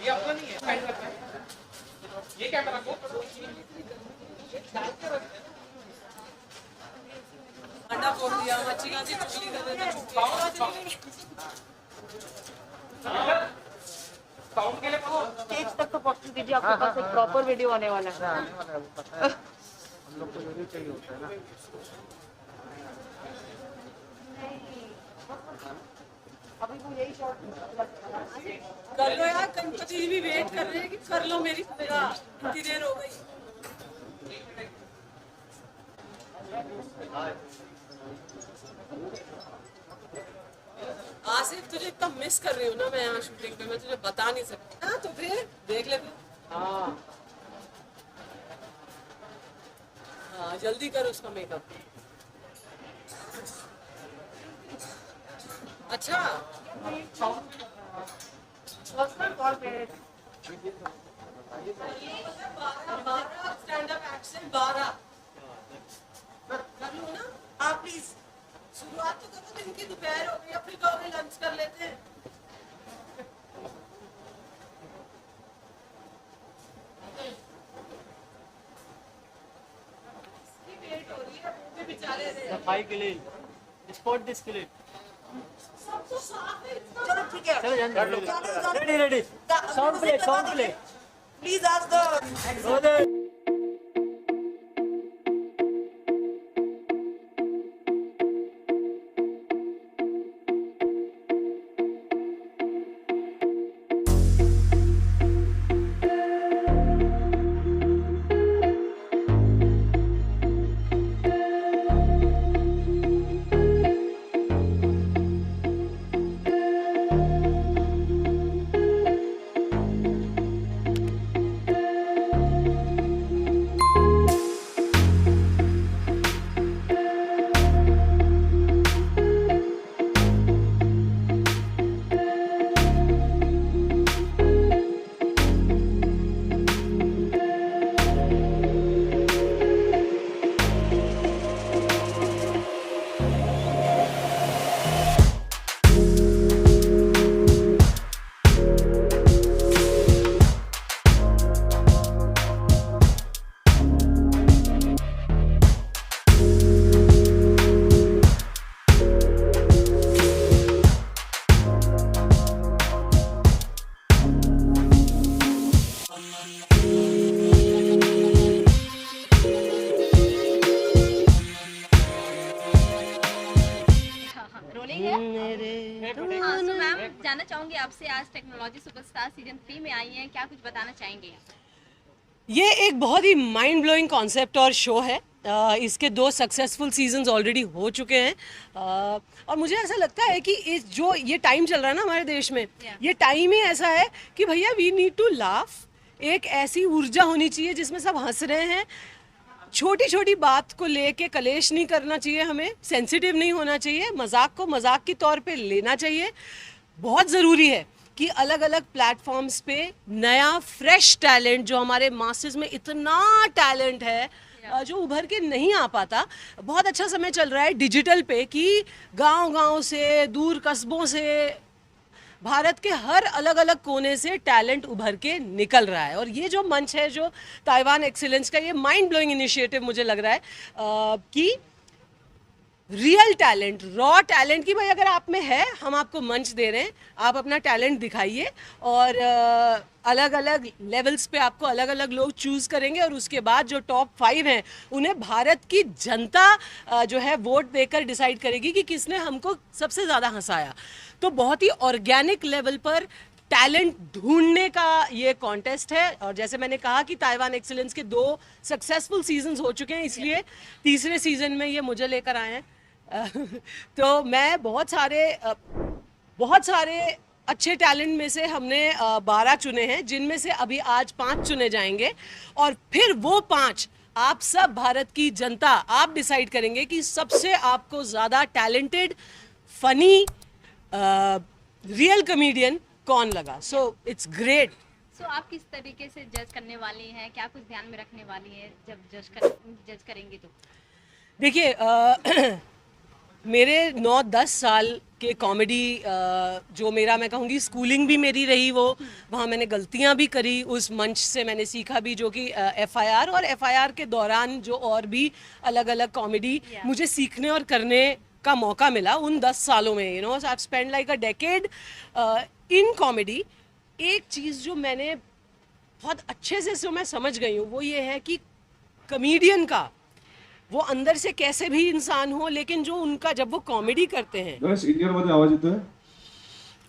ये अपना नहीं है, साइड रखना है। ये कैमरा को अंडा फोड़ दिया, मच्छी का चुगली कर रहे थे। साउंड के लिए स्टेज तक तो पहुंच दीजिए, आपके पास एक प्रॉपर वीडियो आने वाला है। आने वाला है, वो पता है। हम लोग को जो भी चाहिए होता है ना। अभी वो यही शॉट कर लो यार, गणपति जी भी वेट कर रहे हैं कि कर लो मेरी पूजा, इतनी देर हो गई। आसिफ तुझे इतना मिस कर रही हूँ ना मैं यहाँ शूटिंग पे, मैं तुझे बता नहीं सकती। हाँ तो फिर देख ले फिर। हाँ जल्दी कर उसका मेकअप। अच्छा पर्सनल कॉल पे 12 स्टैंड अप एक्शन 12 कर लो ना आप प्लीज। शुरुआत तो करो, दिन की दोपहर हो गई, फिर कहोगे लंच कर लेते हैं। वेट हो रही है, वो भी बेचारे सफाई के लिए स्पॉट डिस्क के लिए सब तो साफ है इतना। चलो ठीक है, चलो ready ready sound play please ask the rolling है। हाँ, तो मैम जानना चाहूंगी आपसे, आज टेक्नोलॉजी सुपरस्टार सीजन 3 में आई हैं, क्या कुछ बताना चाहेंगे? ये एक बहुत ही माइंड ब्लोइंग कॉन्सेप्ट और शो है। इसके 2 सक्सेसफुल सीजन्स ऑलरेडी हो चुके हैं और मुझे ऐसा लगता है कि इस जो ये टाइम चल रहा है ना हमारे देश में, ये टाइम ही ऐसा है कि भैया वी नीड टू लाफ। एक ऐसी ऊर्जा होनी चाहिए जिसमें सब हंस रहे हैं। छोटी छोटी बात को लेके कलेश नहीं करना चाहिए, हमें सेंसिटिव नहीं होना चाहिए, मजाक को मजाक के तौर पे लेना चाहिए। बहुत ज़रूरी है कि अलग अलग प्लेटफॉर्म्स पे नया फ्रेश टैलेंट, जो हमारे मासेस में इतना टैलेंट है जो उभर के नहीं आ पाता। बहुत अच्छा समय चल रहा है डिजिटल पे कि गांव-गांव से, दूर कस्बों से, भारत के हर अलग अलग कोने से टैलेंट उभर के निकल रहा है। और ये जो मंच है, जो ताइवान एक्सीलेंस का, ये माइंड ब्लोइंग इनिशिएटिव मुझे लग रहा है कि रियल टैलेंट, रॉ टैलेंट की भाई अगर आप में है, हम आपको मंच दे रहे हैं, आप अपना टैलेंट दिखाइए। और अलग अलग लेवल्स पे आपको अलग अलग लोग चूज़ करेंगे और उसके बाद जो टॉप 5 हैं उन्हें भारत की जनता जो है वोट देकर डिसाइड करेगी कि किसने हमको सबसे ज़्यादा हंसाया। तो बहुत ही ऑर्गेनिक लेवल पर टैलेंट ढूंढने का ये कॉन्टेस्ट है। और जैसे मैंने कहा कि ताइवान एक्सीलेंस के 2 सक्सेसफुल सीजन्स हो चुके हैं, इसलिए तीसरे सीजन में ये मुझे लेकर आए हैं। तो मैं बहुत सारे अच्छे टैलेंट में से हमने 12 चुने हैं, जिनमें से अभी आज 5 चुने जाएंगे और फिर वो 5 आप सब भारत की जनता आप डिसाइड करेंगे कि सबसे आपको ज़्यादा टैलेंटेड, फनी, रियल कॉमेडियन कौन लगा। So it's great. सो आप किस तरीके से जज करने वाली हैं, क्या कुछ ध्यान में रखने वाली हैं जब जज करेंगे? तो देखिए मेरे 9-10 साल कि कॉमेडी जो मेरा मैं कहूँगी स्कूलिंग भी मेरी रही, वो वहाँ मैंने गलतियाँ भी करी, उस मंच से मैंने सीखा भी, जो कि FIR और FIR के दौरान जो और भी अलग अलग कॉमेडी मुझे सीखने और करने का मौका मिला उन 10 सालों में। You know, I have spend like a decade in comedy. एक चीज़ जो मैंने बहुत अच्छे से जो मैं समझ गई हूँ वो ये है कि कॉमेडियन का वो अंदर से कैसे भी इंसान हो, लेकिन जो उनका जब वो कॉमेडी करते हैं। गणेश, इंडियन मध्ये आवाज येतोय?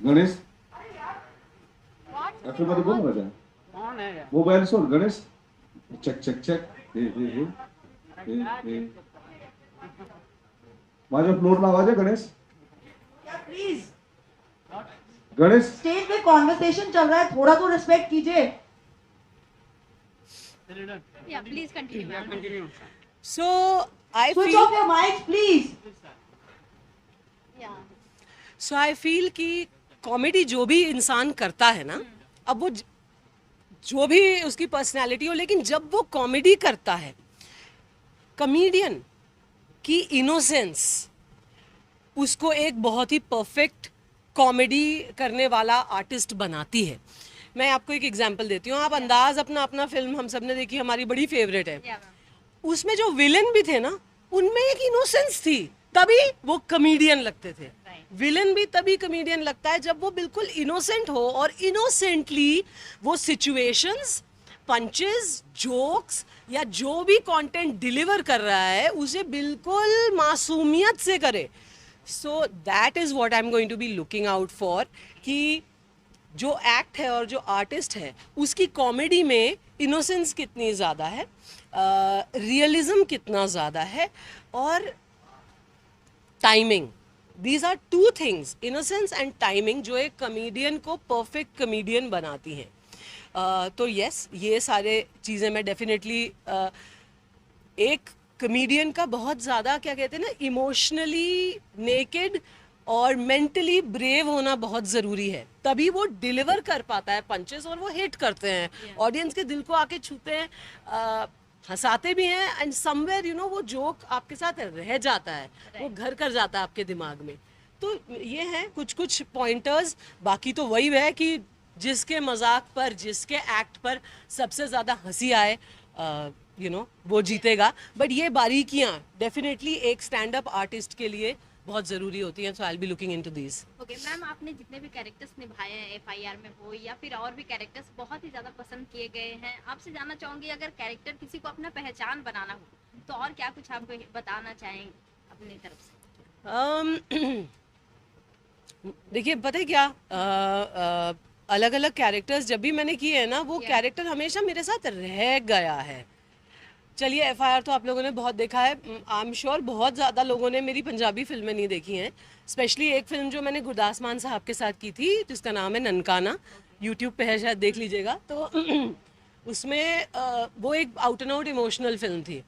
गणेश, FM मध्ये बोल राजा. कौन है? मोबाईल सोड Ganesh. Check check check. Hey. माझ्या फ्लोरला आवाज आहे गणेश? प्लीज, गणेश, स्टेज पे कॉन्वर्सेशन चल रहा है, थोड़ा तो रिस्पेक्ट कीजिए। या please continue ma'am. Continue. So I Switch feel off your mics, please. या so I feel कि कॉमेडी जो भी इंसान करता है ना, अब वो जो भी उसकी पर्सनालिटी हो, लेकिन जब वो कॉमेडी करता है, कॉमेडियन की इनोसेंस उसको एक बहुत ही परफेक्ट कॉमेडी करने वाला आर्टिस्ट बनाती है। मैं आपको एक एग्जांपल देती हूँ। आप अंदाज अपना अपना फिल्म हम सब ने देखी, हमारी बड़ी फेवरेट है। या मैम। उसमें जो विलन भी थे ना, उनमें एक इनोसेंस थी, तभी वो कॉमेडियन लगते थे। विलन भी तभी कॉमेडियन लगता है जब वो बिल्कुल इनोसेंट हो और इनोसेंटली वो सिचुएशंस, पंचेस, जोक्स या जो भी कंटेंट डिलीवर कर रहा है उसे बिल्कुल मासूमियत से करे। So that is what I am going to be looking out for, कि जो एक्ट है और जो आर्टिस्ट है उसकी कॉमेडी में इनोसेंस कितनी ज़्यादा है, रियलिज्म कितना ज़्यादा है, और timing. These are two things, innocence and timing, जो एक कॉमेडियन को परफेक्ट कॉमेडियन बनाती हैं। तो यस, ये सारे चीज़ें मैं डेफिनेटली एक कॉमेडियन का बहुत ज़्यादा क्या कहते हैं ना, इमोशनली नेकेड और मेंटली ब्रेव होना बहुत ज़रूरी है, तभी वो डिलीवर कर पाता है पंचेस और वो हिट करते हैं, ऑडियंस के दिल को आके छूते हैं, हंसाते भी हैं, एंड समवेयर यू नो वो जोक आपके साथ रह जाता है, वो घर कर जाता है आपके दिमाग में। तो ये हैं कुछ कुछ पॉइंटर्स। बाकी तो वही है कि जिसके मजाक पर, जिसके एक्ट पर सबसे ज़्यादा हंसी आए, यू नो, वो जीतेगा। बट ये बारीकियाँ डेफिनेटली एक स्टैंड अप आर्टिस्ट के लिए बहुत ज़रूरी होती हैं। So I will be looking into these. Okay ma'am, आपने जितने भी कैरेक्टर्स निभाए हैं FIR में हो या फिर और भी कैरेक्टर्स बहुत ही ज़्यादा पसंद किए गए हैं। आपसे जानना चाहूँगी, अगर कैरेक्टर किसी को अपना पहचान बनाना हो तो और क्या कुछ आप बताना चाहेंगे अपनी तरफ से? देखिए, पता है क्या, अलग अलग कैरेक्टर्स जब भी मैंने किए हैं ना, वो कैरेक्टर हमेशा मेरे साथ रह गया है। चलिए, FIR तो आप लोगों ने बहुत देखा है, आई एम श्योर बहुत ज़्यादा लोगों ने मेरी पंजाबी फिल्में नहीं देखी हैं। स्पेशली एक फिल्म जो मैंने गुरदास मान साहब के साथ की थी, जिसका नाम है ननकाना, यूट्यूब पे है, शायद देख लीजिएगा। तो उसमें वो एक out and out emotional film थी।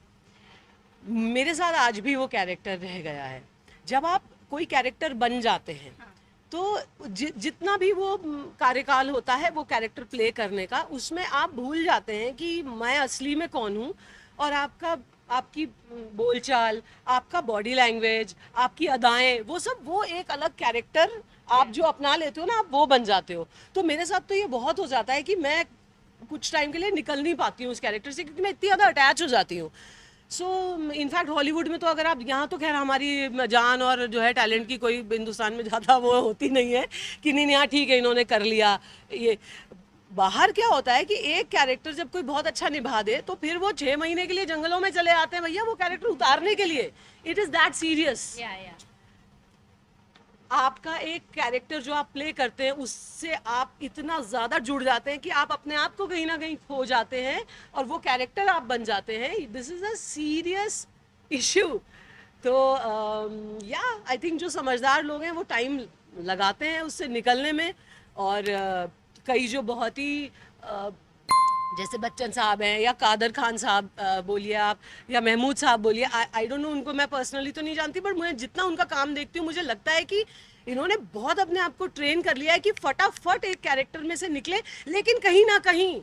मेरे साथ आज भी वो कैरेक्टर रह गया है। जब आप कोई कैरेक्टर बन जाते हैं तो जितना भी वो कार्यकाल होता है वो कैरेक्टर प्ले करने का, उसमें आप भूल जाते हैं कि मैं असली में कौन हूँ, और आपकी बोलचाल, आपका बॉडी लैंग्वेज, आपकी अदाएं, वो सब वो एक अलग कैरेक्टर आप जो अपना लेते हो ना, आप वो बन जाते हो। तो मेरे साथ तो ये बहुत हो जाता है कि मैं कुछ टाइम के लिए निकल नहीं पाती हूँ उस कैरेक्टर से, क्योंकि मैं इतनी ज़्यादा अटैच हो जाती हूँ। सो इनफैक्ट हॉलीवुड में तो अगर आप, यहाँ तो खैर हमारी जान और जो है टैलेंट की कोई हिंदुस्तान में ज़्यादा वो होती नहीं है कि नहीं यहाँ ठीक है इन्होंने कर लिया। ये बाहर क्या होता है कि एक कैरेक्टर जब कोई बहुत अच्छा निभा दे तो फिर वो 6 महीने के लिए जंगलों में चले आते हैं भैया वो कैरेक्टर उतारने के लिए। It is that serious. या आपका एक कैरेक्टर जो आप प्ले करते हैं उससे आप इतना ज़्यादा जुड़ जाते हैं कि आप अपने आप को कहीं ना कहीं खो जाते हैं और वो कैरेक्टर आप बन जाते हैं। This is a serious issue. तो या आई थिंक जो समझदार लोग हैं वो टाइम लगाते हैं उससे निकलने में, और कई जो बहुत ही जैसे बच्चन साहब हैं या कादर खान साहब बोलिए आप, या महमूद साहब बोलिए, आई डोंट नो, उनको मैं पर्सनली तो नहीं जानती, बट मुझे जितना उनका काम देखती हूँ मुझे लगता है कि इन्होंने बहुत अपने आप को ट्रेन कर लिया है कि फटाफट एक कैरेक्टर में से निकले, लेकिन कहीं ना कहीं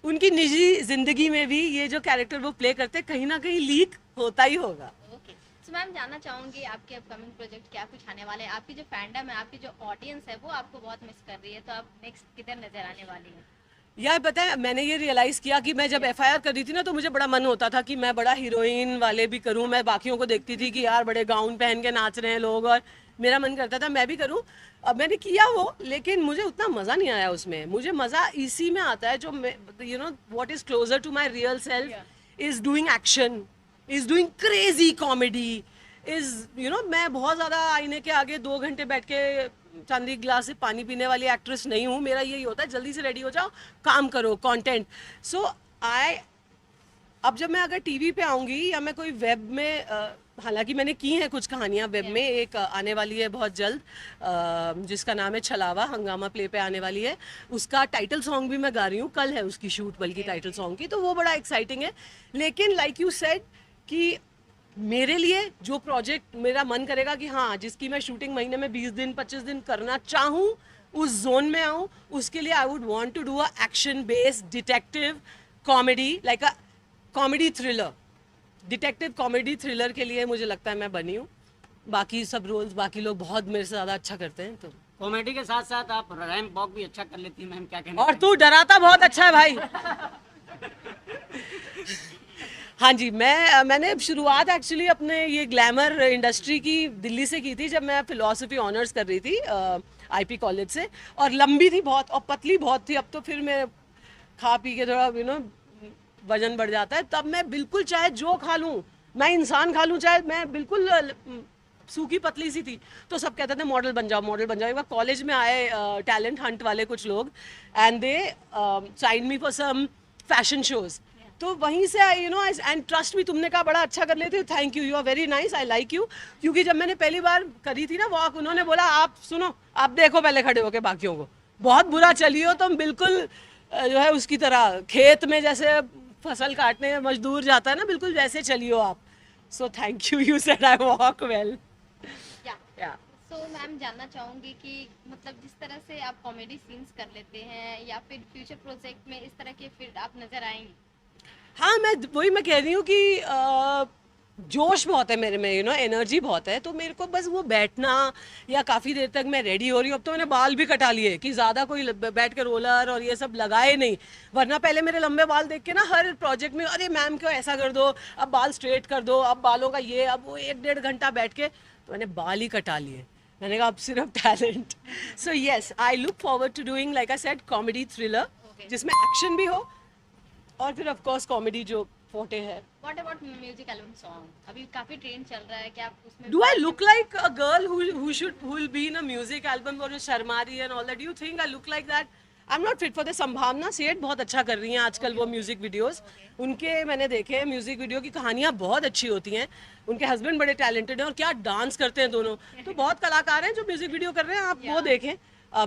उनकी निजी जिंदगी में भी ये जो कैरेक्टर वो प्ले करते कहीं ना कहीं लीक होता ही होगा। ओके, सो मैम जानना चाहूंगी आपके अपकमिंग प्रोजेक्ट क्या कुछ आने वाले हैं, आपकी जो फैंडम है, आपकी जो ऑडियंस है वो आपको बहुत मिस कर रही है, तो आप नेक्स्ट किधर नजर आने वाली हैं? यार पता है, मैंने ये रियलाइज़ किया कि मैं जब एफआईआर कर रही थी ना, तो मुझे बड़ा मन होता था कि मैं बड़ा हीरोइन वाले भी करूं। मैं बाकियों को देखती थी कि यार बड़े गाउन पहन के नाच रहे हैं लोग, और मेरा मन करता था मैं भी करूं। अब मैंने किया वो, लेकिन मुझे उतना मज़ा नहीं आया उसमें। मुझे मज़ा इसी में आता है जो you know what is closer to my real self is doing action, is doing crazy comedy, is you know मैं बहुत ज़्यादा आईने के आगे 2 घंटे बैठ के चांदी गिलास से पानी पीने वाली एक्ट्रेस नहीं हूँ। मेरा यही होता है जल्दी से रेडी हो जाओ, काम करो, कंटेंट। सो अब जब मैं अगर टीवी पे आऊँगी या मैं कोई वेब में हालांकि मैंने की हैं कुछ कहानियाँ वेब में, एक आने वाली है बहुत जल्द जिसका नाम है छलावा, हंगामा प्ले पे आने वाली है। उसका टाइटल सॉन्ग भी मैं गा रही हूँ, कल है उसकी शूट बल्कि टाइटल सॉन्ग की, तो वो बड़ा एक्साइटिंग है। लेकिन लाइक यू सेड कि मेरे लिए जो प्रोजेक्ट मेरा मन करेगा कि हाँ जिसकी मैं शूटिंग महीने में 20 दिन 25 दिन करना चाहूँ, उस जोन में आऊँ, उसके लिए I would want to do a action based detective comedy, like a comedy thriller. Detective comedy thriller के लिए मुझे लगता है मैं बनी हूँ। बाकी सब रोल्स बाकी लोग बहुत मेरे से ज़्यादा अच्छा करते हैं। तो कॉमेडी के साथ साथ आप रैंप वॉक भी अच्छा कर लेती हैं मैम, क्या कहना? और तू डराता बहुत अच्छा है भाई। हाँ जी, मैंने शुरुआत एक्चुअली अपने ये ग्लैमर इंडस्ट्री की दिल्ली से की थी, जब मैं फिलॉसफी ऑनर्स कर रही थी आईपी कॉलेज से, और लंबी थी बहुत और पतली बहुत थी। अब तो फिर मैं खा पी के थोड़ा यू नो वजन बढ़ जाता है। तब मैं बिल्कुल चाहे जो खा लूँ, मैं इंसान खा लूँ, चाहे मैं बिल्कुल सूखी पतली सी थी, तो सब कहते थे मॉडल बन जाओ, मॉडल बन जाओ। एक बार कॉलेज में आए टैलेंट हंट वाले कुछ लोग, and they sign me for some fashion shows. तो वहीं से I you know and trust me, तुमने कहा बड़ा अच्छा कर लेते हो, thank you, you are very nice, I like you. क्योंकि जब मैंने पहली बार करी थी ना वॉक, उन्होंने बोला आप सुनो, आप देखो पहले खड़े होके बाकियों को, बहुत बुरा चली हो तुम, बिल्कुल जो है उसकी तरह खेत में जैसे फसल काटने मजदूर जाता है ना, बिल्कुल वैसे चली हो आप। So thank you, you said I walk well. या तो मैम जानना चाहूँगी कि मतलब जिस तरह से आप कॉमेडी सीन्स कर लेते हैं, या फिर फ्यूचर प्रोजेक्ट में इस तरह के फिर आप नजर आएंगी? हाँ, मैं कह रही हूँ कि जोश बहुत है मेरे में, यू नो एनर्जी बहुत है। तो मेरे को बस वो बैठना या काफ़ी देर तक मैं रेडी हो रही हूँ। अब तो मैंने बाल भी कटा लिए कि ज़्यादा कोई बैठ के रोलर और ये सब लगाए नहीं, वरना पहले मेरे लंबे बाल देख के ना हर प्रोजेक्ट में अरे मैम क्यों ऐसा कर दो, अब बाल स्ट्रेट कर दो, अब बालों का ये, अब वो 1-1.5 घंटा बैठ के, तो मैंने बाल ही कटा लिए। मैंने कहा अब सिर्फ talent. So yes, I look forward to doing like I said comedy thriller, जिसमें एक्शन भी हो और फिर ऑफ कोर्स कॉमेडी जो फोटे है। What about music album song? अभी काफी ट्रेंड चल रहा है, क्या आप उसमें Do I look like a girl who will be in a music album or a Sharma रही and all that? Do you think I look like that? I'm not fit for the संभावना सेठ बहुत अच्छा कर रही हैं आजकल वो म्यूजिक वीडियोस। उनके मैंने देखे हैं म्यूजिक वीडियो की कहानियाँ बहुत अच्छी होती हैं। उनके हस्बैंड बड़े टैलेंटेड हैं और क्या डांस करते हैं दोनों। तो बहुत कलाकार हैं जो म्यूजिक वीडियो कर रहे हैं, आप वो देखें।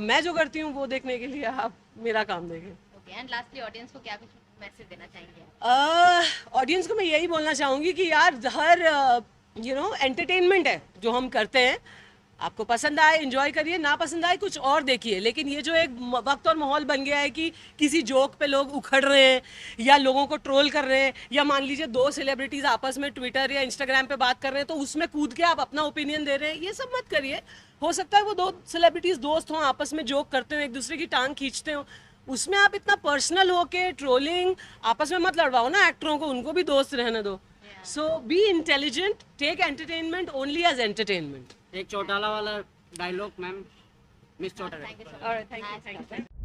मैं जो करती हूँ वो देखने के लिए आप मेरा काम देखें। ओके, एंड लास्टली ऑडियंस को क्या कुछ मैसेज देना चाहेंगे? ऑडियंस को मैं यही बोलना चाहूँगी कि यार हर यू नो एंटरटेनमेंट है जो हम करते हैं, आपको पसंद आए एंजॉय करिए, ना पसंद आए कुछ और देखिए। लेकिन ये जो एक वक्त और माहौल बन गया है कि किसी जोक पे लोग उखड़ रहे हैं या लोगों को ट्रोल कर रहे हैं, या मान लीजिए 2 सेलिब्रिटीज़ आपस में ट्विटर या इंस्टाग्राम पे बात कर रहे हैं तो उसमें कूद के आप अपना ओपिनियन दे रहे हैं, ये सब मत करिए। हो सकता है वो 2 सेलिब्रिटीज़ दोस्त हों, आपस में जोक करते हो, एक दूसरे की टांग खींचते हो, उसमें आप इतना पर्सनल हो के ट्रोलिंग आपस में मत लड़वाओ ना एक्टरों को, उनको भी दोस्त रहने दो। So be intelligent, take entertainment only as entertainment. एक चौटाला वाला dialogue ma'am, miss Chautala. Thank you.